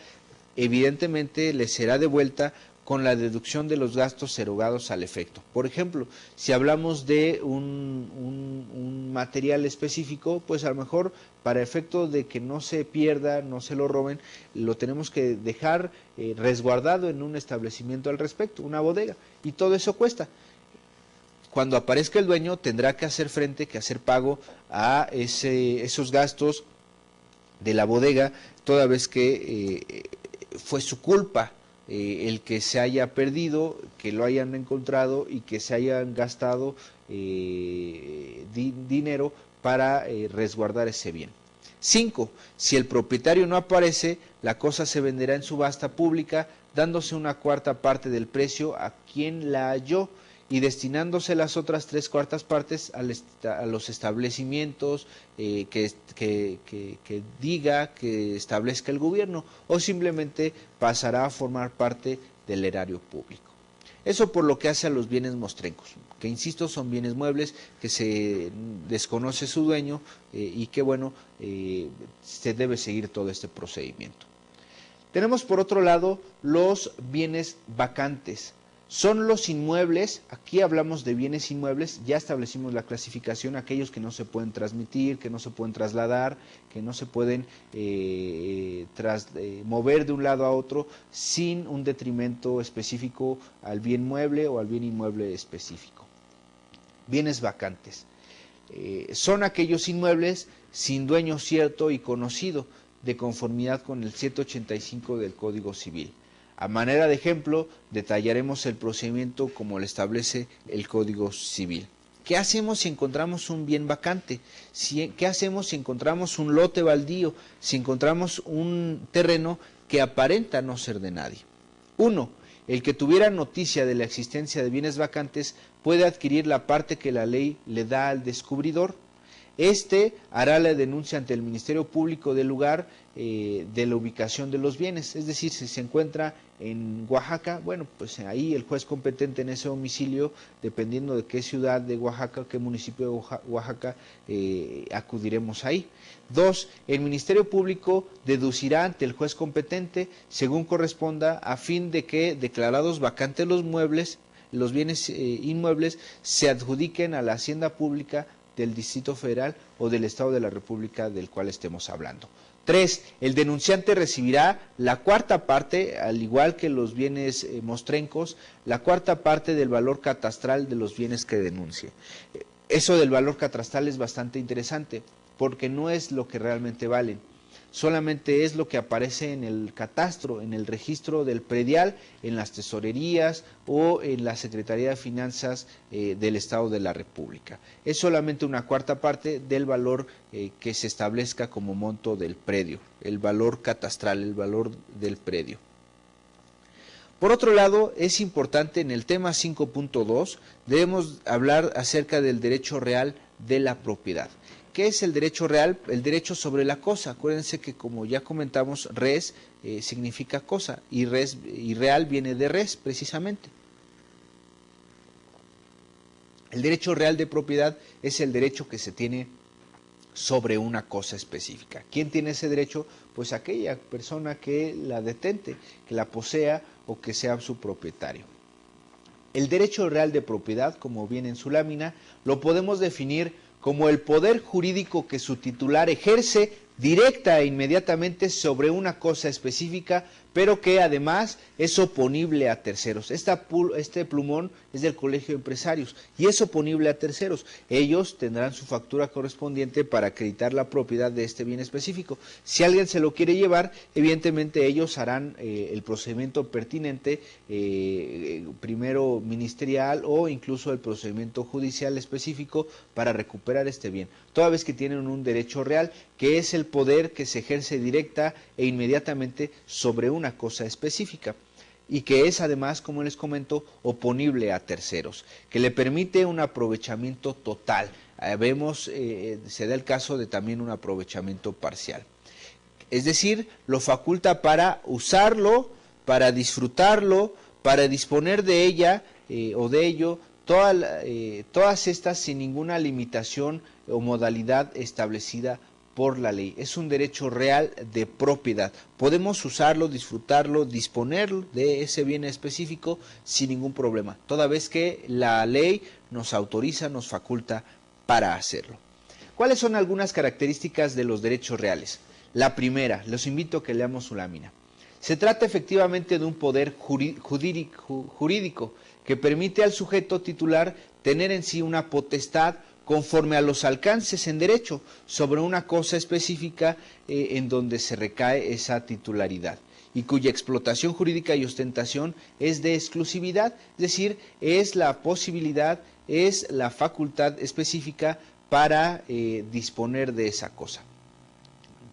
evidentemente le será devuelta con la deducción de los gastos erogados al efecto. Por ejemplo, si hablamos de un material específico, pues a lo mejor para efecto de que no se pierda, no se lo roben, lo tenemos que dejar resguardado en un establecimiento al respecto, una bodega, y todo eso cuesta. Cuando aparezca el dueño tendrá que hacer frente, que hacer pago a esos gastos de la bodega, toda vez que fue su culpa el que se haya perdido, que lo hayan encontrado y que se hayan gastado dinero para resguardar ese bien. 5. Si el propietario no aparece, la cosa se venderá en subasta pública, dándose una cuarta parte del precio a quien la halló y destinándose las otras 3/4 partes a los establecimientos que diga, que establezca el gobierno, o simplemente pasará a formar parte del erario público. Eso por lo que hace a los bienes mostrencos, que insisto son bienes muebles que se desconoce su dueño y que bueno, se debe seguir todo este procedimiento. Tenemos por otro lado los bienes vacantes. Son los inmuebles, aquí hablamos de bienes inmuebles, ya establecimos la clasificación, aquellos que no se pueden transmitir, que no se pueden trasladar, que no se pueden mover de un lado a otro sin un detrimento específico al bien mueble o al bien inmueble específico. Bienes vacantes. Son aquellos inmuebles sin dueño cierto y conocido, de conformidad con el 785 del Código Civil. A manera de ejemplo, detallaremos el procedimiento como lo establece el Código Civil. ¿Qué hacemos si encontramos un bien vacante? ¿Qué hacemos si encontramos un lote baldío? Si encontramos un terreno que aparenta no ser de nadie. 1. El que tuviera noticia de la existencia de bienes vacantes puede adquirir la parte que la ley le da al descubridor. Este hará la denuncia ante el Ministerio Público del lugar de la ubicación de los bienes, es decir, si se encuentra en Oaxaca, bueno, pues ahí el juez competente en ese domicilio, dependiendo de qué ciudad de Oaxaca, qué municipio de Oaxaca, acudiremos ahí. 2. El Ministerio Público deducirá ante el juez competente, según corresponda, a fin de que, declarados vacantes los bienes inmuebles, se adjudiquen a la hacienda pública del Distrito Federal o del Estado de la República del cual estemos hablando. 3. El denunciante recibirá la cuarta parte, al igual que los bienes mostrencos, la cuarta parte del valor catastral de los bienes que denuncie. Eso del valor catastral es bastante interesante, porque no es lo que realmente valen. solamente es lo que aparece en el catastro, en el registro del predial, en las tesorerías o en la Secretaría de Finanzas del Estado de la República. Es solamente una cuarta parte del valor que se establezca como monto del predio, el valor catastral, el valor del predio. Por otro lado, es importante en el tema 5.2, debemos hablar acerca del derecho real de la propiedad. ¿Qué es el derecho real? El derecho sobre la cosa. Acuérdense que, como ya comentamos, res significa cosa y real viene de res precisamente. El derecho real de propiedad es el derecho que se tiene sobre una cosa específica. ¿Quién tiene ese derecho? Pues aquella persona que la detente, que la posea o que sea su propietario. El derecho real de propiedad, como viene en su lámina, lo podemos definir como el poder jurídico que su titular ejerce directa e inmediatamente sobre una cosa específica, pero que además es oponible a terceros. Este plumón es del Colegio de Empresarios y es oponible a terceros. Ellos tendrán su factura correspondiente para acreditar la propiedad de este bien específico. Si alguien se lo quiere llevar, evidentemente ellos harán el procedimiento pertinente, primero ministerial o incluso el procedimiento judicial específico para recuperar este bien, toda vez que tienen un derecho real, que es el poder que se ejerce directa e inmediatamente sobre una cosa específica y que es además, como les comento, oponible a terceros, que le permite un aprovechamiento total. Se da el caso de también un aprovechamiento parcial. Es decir, lo faculta para usarlo, para disfrutarlo, para disponer de ella o de ello, todas estas sin ninguna limitación o modalidad establecida por la ley. Es un derecho real de propiedad. Podemos usarlo, disfrutarlo, disponer de ese bien específico sin ningún problema, toda vez que la ley nos autoriza, nos faculta para hacerlo. ¿Cuáles son algunas características de los derechos reales? La primera, los invito a que leamos su lámina. Se trata efectivamente de un poder jurídico que permite al sujeto titular tener en sí una potestad conforme a los alcances en derecho sobre una cosa específica en donde se recae esa titularidad y cuya explotación jurídica y ostentación es de exclusividad, es decir, es la posibilidad, es la facultad específica para disponer de esa cosa.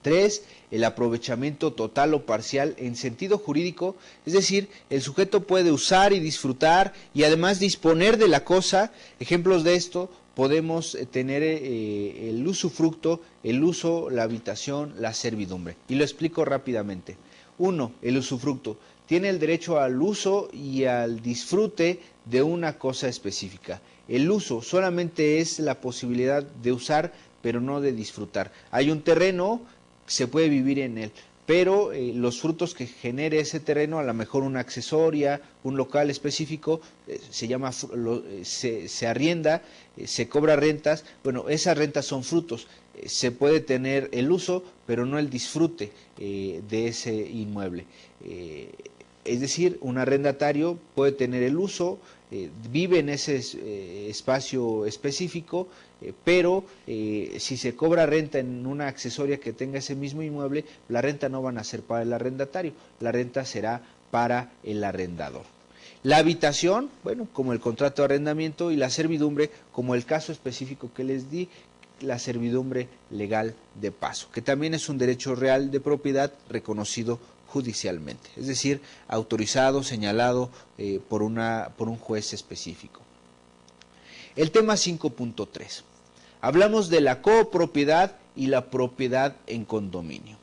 3. El aprovechamiento total o parcial en sentido jurídico, es decir, el sujeto puede usar y disfrutar y además disponer de la cosa. Ejemplos de esto podemos tener el usufructo, el uso, la habitación, la servidumbre. Y lo explico rápidamente. 1. El usufructo. Tiene el derecho al uso y al disfrute de una cosa específica. El uso solamente es la posibilidad de usar, pero no de disfrutar. Hay un terreno, se puede vivir en él, pero los frutos que genere ese terreno, a lo mejor una accesoria, un local específico, se arrienda, se cobra rentas, bueno, esas rentas son frutos, se puede tener el uso, pero no el disfrute de ese inmueble. Es decir, un arrendatario puede tener el uso, vive en ese espacio específico, pero si se cobra renta en una accesoria que tenga ese mismo inmueble, la renta no van a ser para el arrendatario, la renta será para el arrendador. La habitación, bueno, como el contrato de arrendamiento, y la servidumbre, como el caso específico que les di, la servidumbre legal de paso, que también es un derecho real de propiedad reconocido judicialmente, es decir, autorizado, señalado por un juez específico. El tema 5.3. Hablamos de la copropiedad y la propiedad en condominio.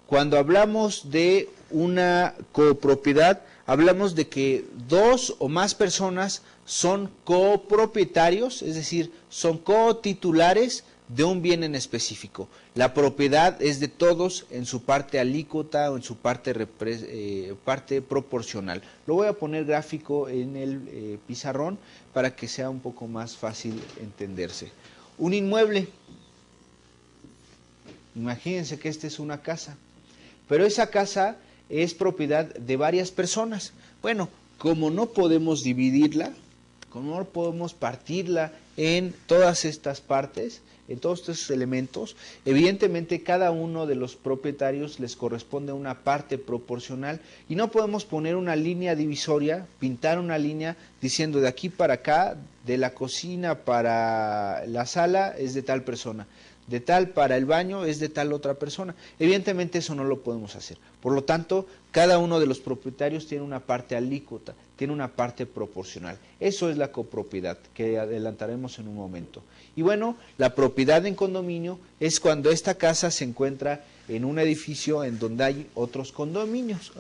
Cuando hablamos de una copropiedad, hablamos de que dos o más personas son copropietarios, es decir, son cotitulares de un bien en específico. La propiedad es de todos en su parte alícuota o en su parte proporcional. Lo voy a poner gráfico en el pizarrón para que sea un poco más fácil entenderse. Un inmueble, imagínense que esta es una casa, pero esa casa es propiedad de varias personas. Bueno, como no podemos dividirla, como no podemos partirla en todas estas partes, en todos estos elementos, evidentemente cada uno de los propietarios les corresponde una parte proporcional y no podemos poner una línea divisoria, pintar una línea diciendo de aquí para acá, de la cocina para la sala es de tal persona, de tal para el baño es de tal otra persona. Evidentemente eso no lo podemos hacer. Por lo tanto, cada uno de los propietarios tiene una parte alícuota, tiene una parte proporcional. Eso es la copropiedad, que adelantaremos en un momento. Y bueno, la propiedad en condominio es cuando esta casa se encuentra en un edificio en donde hay otros condóminos.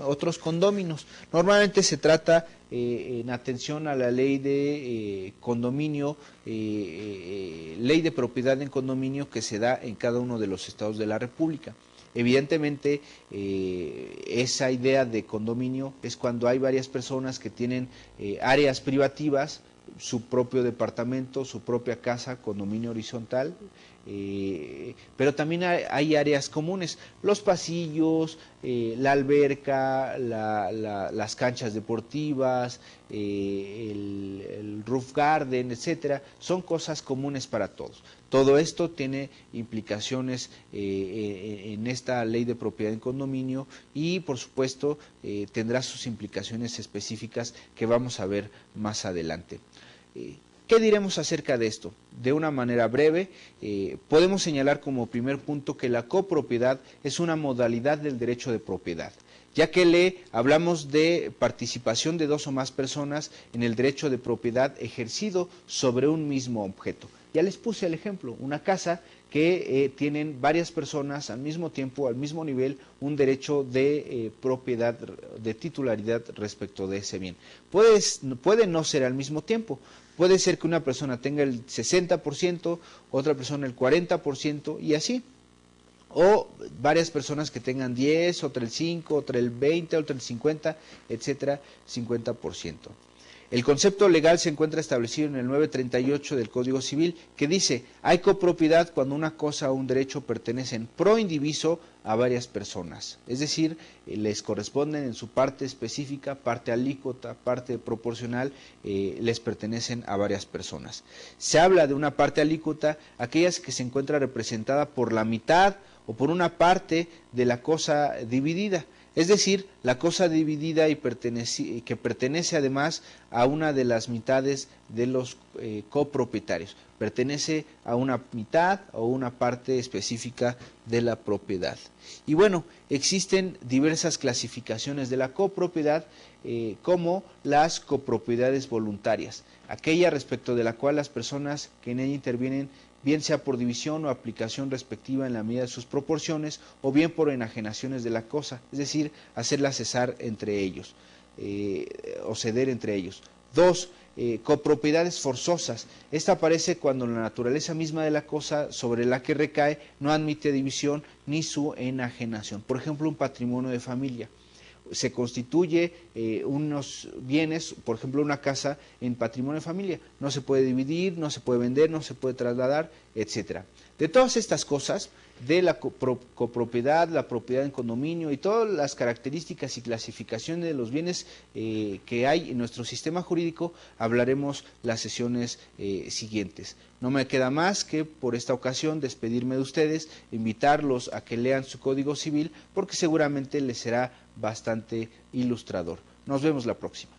Normalmente se trata en atención a la ley de condominio, ley de propiedad en condominio que se da en cada uno de los estados de la República. Evidentemente, esa idea de condominio es cuando hay varias personas que tienen áreas privativas, su propio departamento, su propia casa, condominio horizontal, pero también hay áreas comunes, los pasillos, la alberca, las canchas deportivas, el roof garden, etcétera, son cosas comunes para todos. Todo esto tiene implicaciones en esta ley de propiedad en condominio y por supuesto tendrá sus implicaciones específicas que vamos a ver más adelante. ¿Qué diremos acerca de esto? De una manera breve, podemos señalar como primer punto que la copropiedad es una modalidad del derecho de propiedad, ya que hablamos de participación de dos o más personas en el derecho de propiedad ejercido sobre un mismo objeto. Ya les puse el ejemplo, una casa que tienen varias personas al mismo tiempo, al mismo nivel, un derecho de propiedad, de titularidad respecto de ese bien. Puede no ser al mismo tiempo, puede ser que una persona tenga el 60%, otra persona el 40% y así. O varias personas que tengan 10, otra el 5, otra el 20, otra el 50, etcétera, 50%. El concepto legal se encuentra establecido en el 938 del Código Civil, que dice, hay copropiedad cuando una cosa o un derecho pertenecen pro indiviso a varias personas, es decir, les corresponden en su parte específica, parte alícuota, parte proporcional, les pertenecen a varias personas. Se habla de una parte alícuota, aquellas que se encuentra representada por la mitad o por una parte de la cosa dividida. Es decir, la cosa dividida y que pertenece además a una de las mitades de los copropietarios. Pertenece a una mitad o una parte específica de la propiedad. Y bueno, existen diversas clasificaciones de la copropiedad, como las copropiedades voluntarias, aquella respecto de la cual las personas que en ella intervienen bien sea por división o aplicación respectiva en la medida de sus proporciones, o bien por enajenaciones de la cosa, es decir, hacerla cesar entre ellos, o ceder entre ellos. 2. Copropiedades forzosas. Esta aparece cuando la naturaleza misma de la cosa sobre la que recae no admite división ni su enajenación. Por ejemplo, un patrimonio de familia. Se constituye unos bienes, por ejemplo una casa, en patrimonio de familia. No se puede dividir, no se puede vender, no se puede trasladar, etcétera. De todas estas cosas, de la copropiedad, la propiedad en condominio y todas las características y clasificaciones de los bienes que hay en nuestro sistema jurídico, hablaremos las sesiones siguientes. No me queda más que por esta ocasión despedirme de ustedes, invitarlos a que lean su Código Civil porque seguramente les será bastante ilustrador. Nos vemos la próxima.